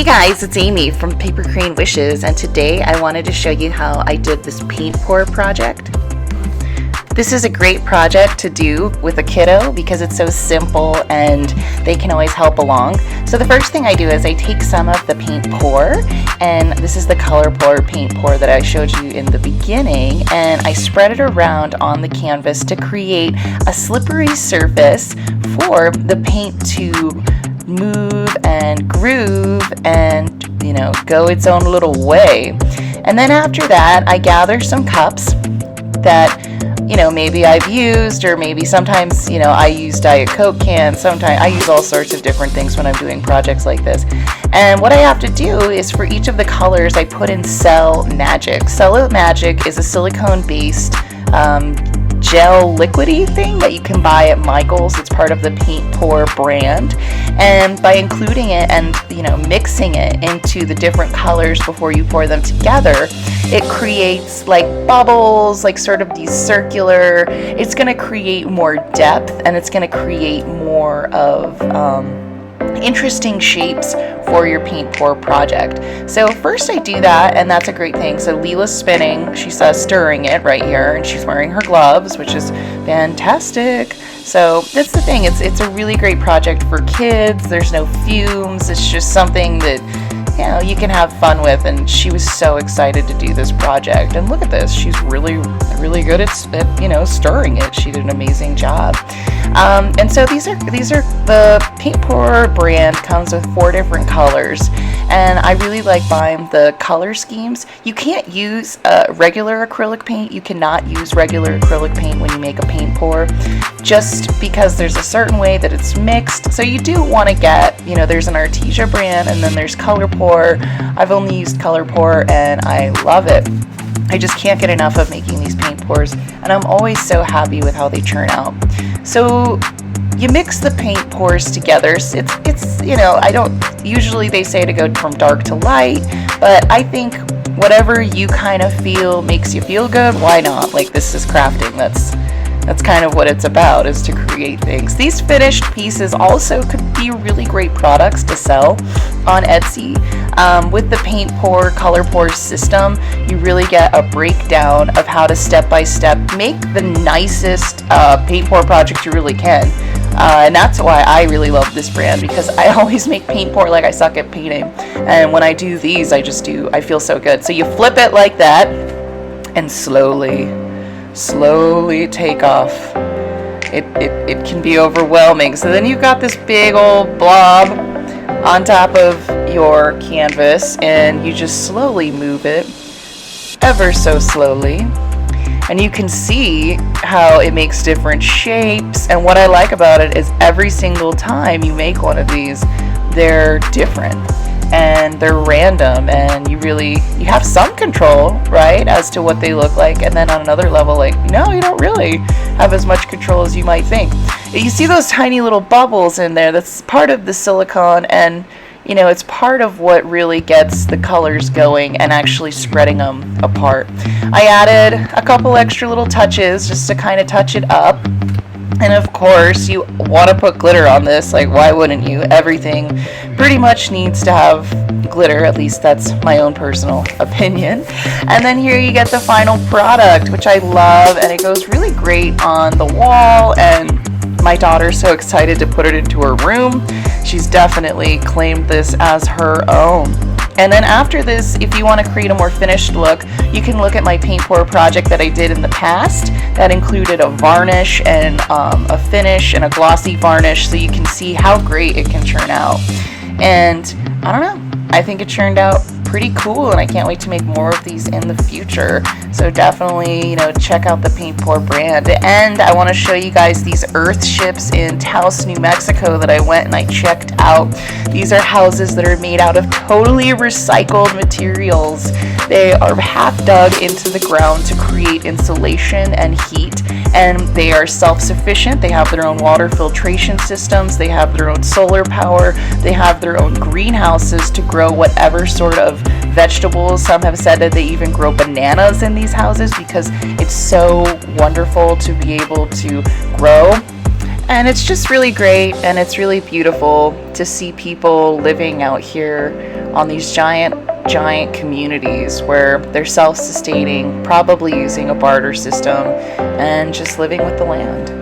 Hey guys, it's Amy from Paper Crane Wishes, and today I wanted to show you how I did this paint pour project. This is a great project to do with a kiddo because it's so simple and they can always help along. So the first thing I do is I take some of the paint pour, and this is the color pour paint pour that I showed you in the beginning, and I spread it around on the canvas to create a slippery surface for the paint to move and groove and, go its own little way. And then after that, I gather some cups that maybe I've used, or maybe sometimes, I use Diet Coke cans. Sometimes I use all sorts of different things when I'm doing projects like this. And what I have to do is for each of the colors, I put in Cell Magic. Cell Magic is a silicone-based gel liquidy thing that you can buy at Michael's. It's part of the Paint Pour brand, and by including it and mixing it into the different colors before you pour them together, it creates like bubbles, like sort of these circular. It's going to create more depth, and it's going to create more of interesting shapes for your paint pour project. So first I do that, and that's a great thing. So Leela's spinning, she's stirring it right here, and she's wearing her gloves, which is fantastic. So that's the thing, it's a really great project for kids. There's no fumes, it's just something that you can have fun with, and she was so excited to do this project. And look at this, she's really good at stirring it. She did an amazing job. And so these are the Paint Pour brand comes with 4 different colors, and I really like buying the color schemes. You can't use regular acrylic paint. You cannot use regular acrylic paint when you make a paint pour, just because there's a certain way that it's mixed. So you do want to get, there's an Artesia brand, and then there's Color Pour. I've only used Color Pour, and I love it. I just can't get enough of making these paint pours, and I'm always so happy with how they turn out. So you mix the paint pours together. It's I don't usually, they say to go from dark to light, but I think whatever you kind of feel makes you feel good, why not? Like, this is crafting. That's kind of what it's about, is to create things. These finished pieces also could be really great products to sell on Etsy. With the Paint Pour, Color Pour system, you really get a breakdown of how to step-by-step make the nicest paint pour project you really can. And that's why I really love this brand, because I always make paint pour like I suck at painting. And when I do these, I feel so good. So you flip it like that, and slowly take off. It can be overwhelming. So then you've got this big old blob on top of your canvas, and you just slowly move it, ever so slowly, and you can see how it makes different shapes. And what I like about it is every single time you make one of these, they're different and they're random, and you have some control, right, as to what they look like. And then on another level, no, you don't really have as much control as you might think. You see those tiny little bubbles in there? That's part of the silicone, and it's part of what really gets the colors going and actually spreading them apart. I added a couple extra little touches just to kind of touch it up. And of course, you want to put glitter on this. Like, why wouldn't you? Everything pretty much needs to have glitter. At least that's my own personal opinion. And then here you get the final product, which I love, and it goes really great on the wall. And my daughter's so excited to put it into her room. She's definitely claimed this as her own. And then after this, if you want to create a more finished look, you can look at my paint pour project that I did in the past. That included a varnish and a finish and a glossy varnish, so you can see how great it can turn out. And I don't know, I think it turned out pretty cool, and I can't wait to make more of these in the future. So definitely, check out the Paint Pour brand. And I want to show you guys these earth ships in Taos, New Mexico that I went and I checked out. These are houses that are made out of totally recycled materials. They are half dug into the ground to create insulation and heat, and they are self-sufficient. They have their own water filtration systems. They have their own solar power. They have their own greenhouses to grow whatever sort of vegetables. Some have said that they even grow bananas in these houses because it's so wonderful to be able to grow And it's just really great, and it's really beautiful to see people living out here on these giant communities where they're self-sustaining, probably using a barter system, and just living with the land.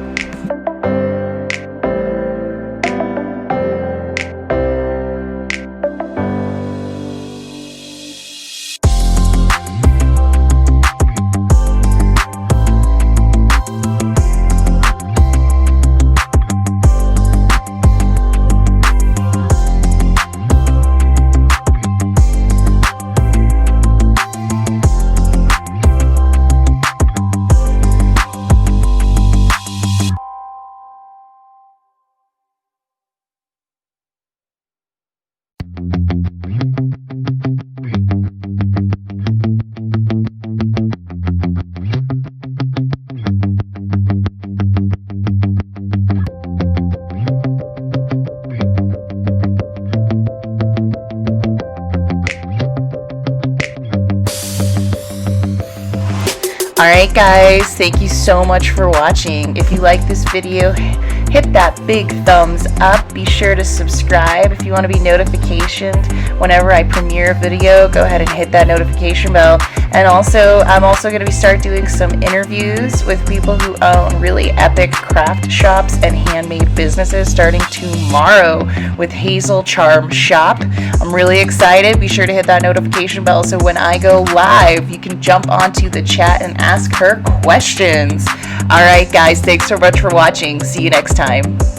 Alright guys, thank you so much for watching. If you like this video, hit that big thumbs up. Be sure to subscribe if you want to be notificationed whenever I premiere a video. Go ahead and hit that notification bell. And also, I'm also going to start doing some interviews with people who own really epic craft shops and handmade businesses starting tomorrow with Hazel Charm Shop. I'm really excited. Be sure to hit that notification bell so when I go live, you can jump onto the chat and ask her questions. Alright guys, thanks so much for watching. See you next time.